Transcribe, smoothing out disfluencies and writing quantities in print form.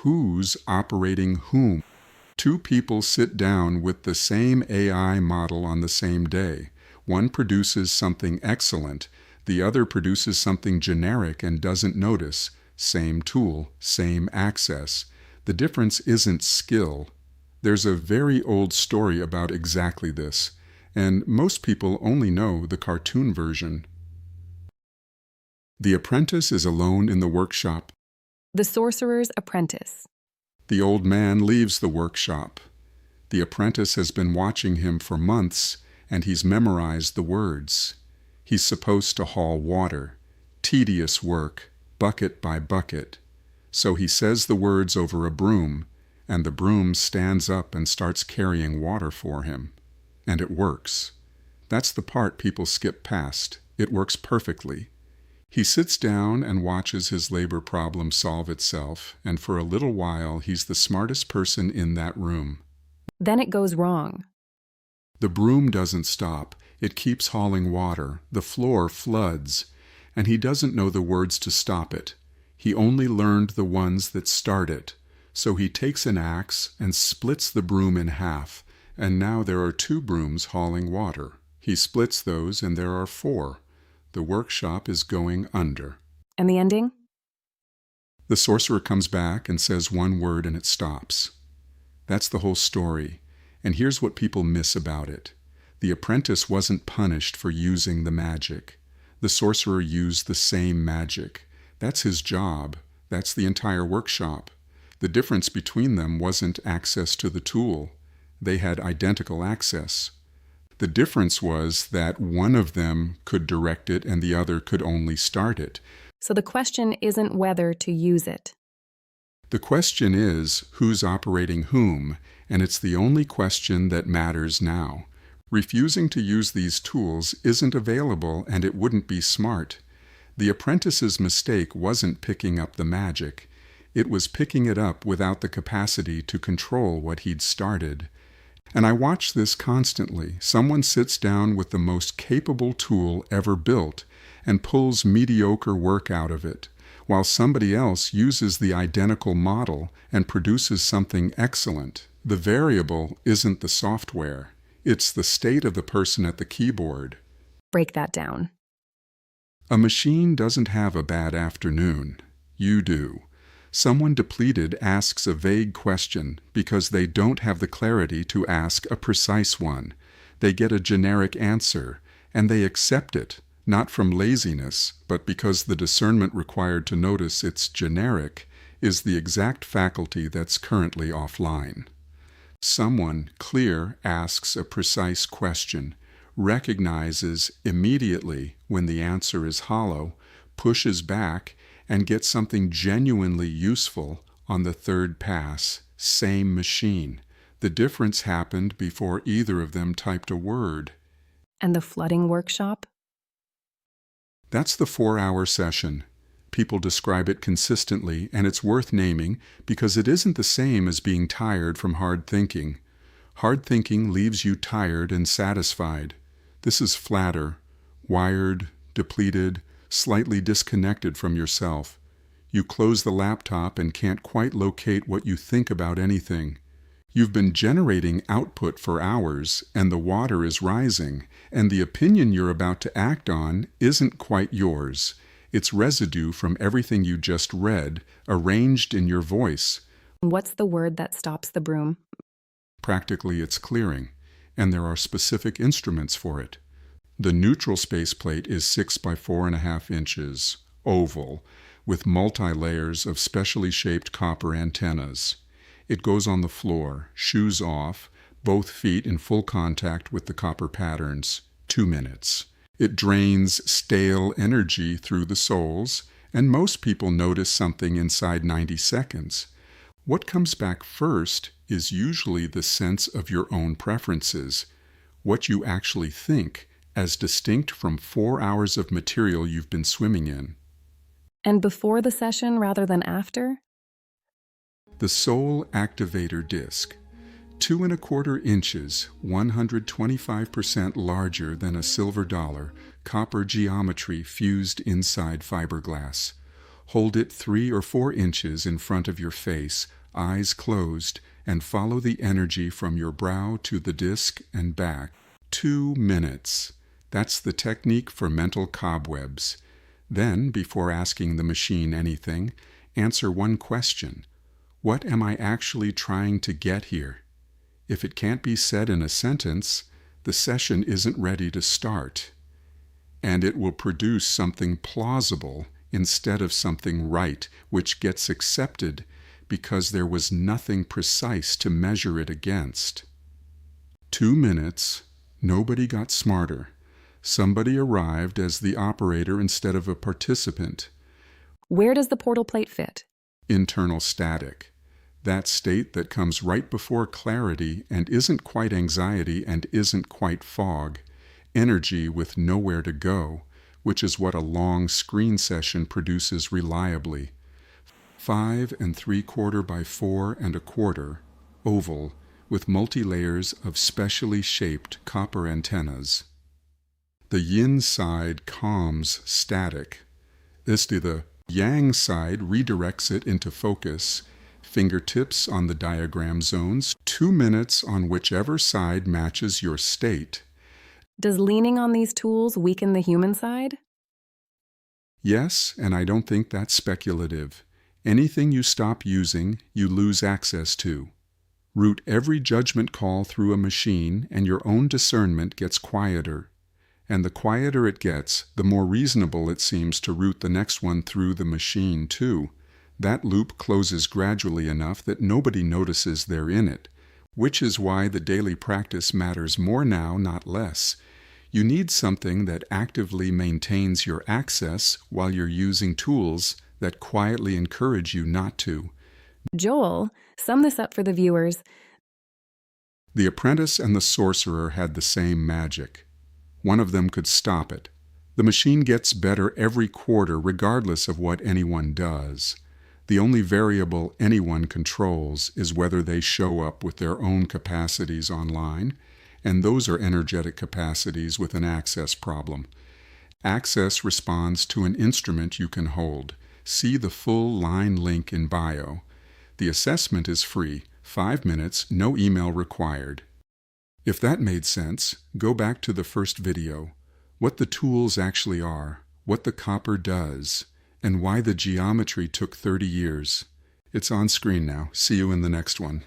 who's operating whom. Two people sit down with the same AI model on the same day. One produces something excellent, the other produces something generic and doesn't notice. Same tool, same access. The difference isn't skill. There's a very old story about exactly this, and most people only know the cartoon version. The apprentice is alone in the workshop. The sorcerer's apprentice. The old man leaves the workshop. The apprentice has been watching him for months, and he's memorized the words. He's supposed to haul water. Tedious work, bucket by bucket. So he says the words over a broom, and the broom stands up and starts carrying water for him. And it works. That's the part people skip past. It works perfectly. He sits down and watches his labor problem solve itself, and for a little while he's the smartest person in that room. Then it goes wrong. The broom doesn't stop. It keeps hauling water. The floor floods, and he doesn't know the words to stop it. He only learned the ones that start it. So he takes an axe and splits the broom in half, and now there are 2 brooms hauling water. He splits those, and there are 4. The workshop is going under. And the ending? The sorcerer comes back and says one word and it stops. That's the whole story, and here's what people miss about it. The apprentice wasn't punished for using the magic. The sorcerer used the same magic. That's his job. That's the entire workshop. The difference between them wasn't access to the tool. They had identical access. The difference was that one of them could direct it and the other could only start it. So the question isn't whether to use it. The question is who's operating whom, and it's the only question that matters now. Refusing to use these tools isn't available, and it wouldn't be smart. The apprentice's mistake wasn't picking up the magic. It was picking it up without the capacity to control what he'd started. And I watch this constantly. Someone sits down with the most capable tool ever built and pulls mediocre work out of it, while somebody else uses the identical model and produces something excellent. The variable isn't the software. It's the state of the person at the keyboard. Break that down. A machine doesn't have a bad afternoon. You do. Someone depleted asks a vague question because they don't have the clarity to ask a precise one. They get a generic answer, and they accept it, not from laziness, but because the discernment required to notice it's generic is the exact faculty that's currently offline. Someone clear asks a precise question, recognizes immediately when the answer is hollow, pushes back, and gets something genuinely useful on the 3rd pass, same machine. The difference happened before either of them typed a word. And the flooding workshop? That's the 4-hour session. People describe it consistently, and it's worth naming because it isn't the same as being tired from hard thinking. Hard thinking leaves you tired and satisfied. This is flatter, wired, depleted, slightly disconnected from yourself. You close the laptop and can't quite locate what you think about anything. You've been generating output for hours, and the water is rising, and the opinion you're about to act on isn't quite yours. It's residue from everything you just read, arranged in your voice. What's the word that stops the broom? Practically, it's clearing, and there are specific instruments for it. The neutral space plate is 6 by 4.5 inches, oval, with multi-layers of specially shaped copper antennas. It goes on the floor, shoes off, both feet in full contact with the copper patterns, 2 minutes. It drains stale energy through the soles, and most people notice something inside 90 seconds. What comes back first is usually the sense of your own preferences, what you actually think, as distinct from 4 hours of material you've been swimming in. And before the session rather than after? The Soul Activator disc, 2¼ inches, 125% larger than a silver dollar, copper geometry fused inside fiberglass. Hold it 3 or 4 inches in front of your face, eyes closed, and follow the energy from your brow to the disc and back. 2 minutes. That's the technique for mental cobwebs. Then, before asking the machine anything, answer one question. What am I actually trying to get here? If it can't be said in a sentence, the session isn't ready to start. And it will produce something plausible instead of something right, which gets accepted because there was nothing precise to measure it against. 2 minutes, nobody got smarter. Somebody arrived as the operator instead of a participant. Where does the portal plate fit? Internal static. That state that comes right before clarity and isn't quite anxiety and isn't quite fog. Energy with nowhere to go, which is what a long screen session produces reliably. 5 3/4 by 4 1/4, oval, with multi-layers of specially shaped copper antennas. The yin side calms static. The yang side redirects it into focus. Fingertips on the diagram zones, 2 minutes on whichever side matches your state. Does leaning on these tools weaken the human side? Yes, and I don't think that's speculative. Anything you stop using, you lose access to. Route every judgment call through a machine, and your own discernment gets quieter. And the quieter it gets, the more reasonable it seems to route the next one through the machine, too. That loop closes gradually enough that nobody notices they're in it, which is why the daily practice matters more now, not less. You need something that actively maintains your access while you're using tools that quietly encourage you not to. Joel, sum this up for the viewers. The apprentice and the sorcerer had the same magic. One of them could stop it. The machine gets better every quarter regardless of what anyone does. The only variable anyone controls is whether they show up with their own capacities online, and those are energetic capacities with an access problem. Access responds to an instrument you can hold. See the full line link in bio. The assessment is free, 5 minutes, no email required. If that made sense, go back to the first video. What the tools actually are, what the copper does, and why the geometry took 30 years. It's on screen now. See you in the next one.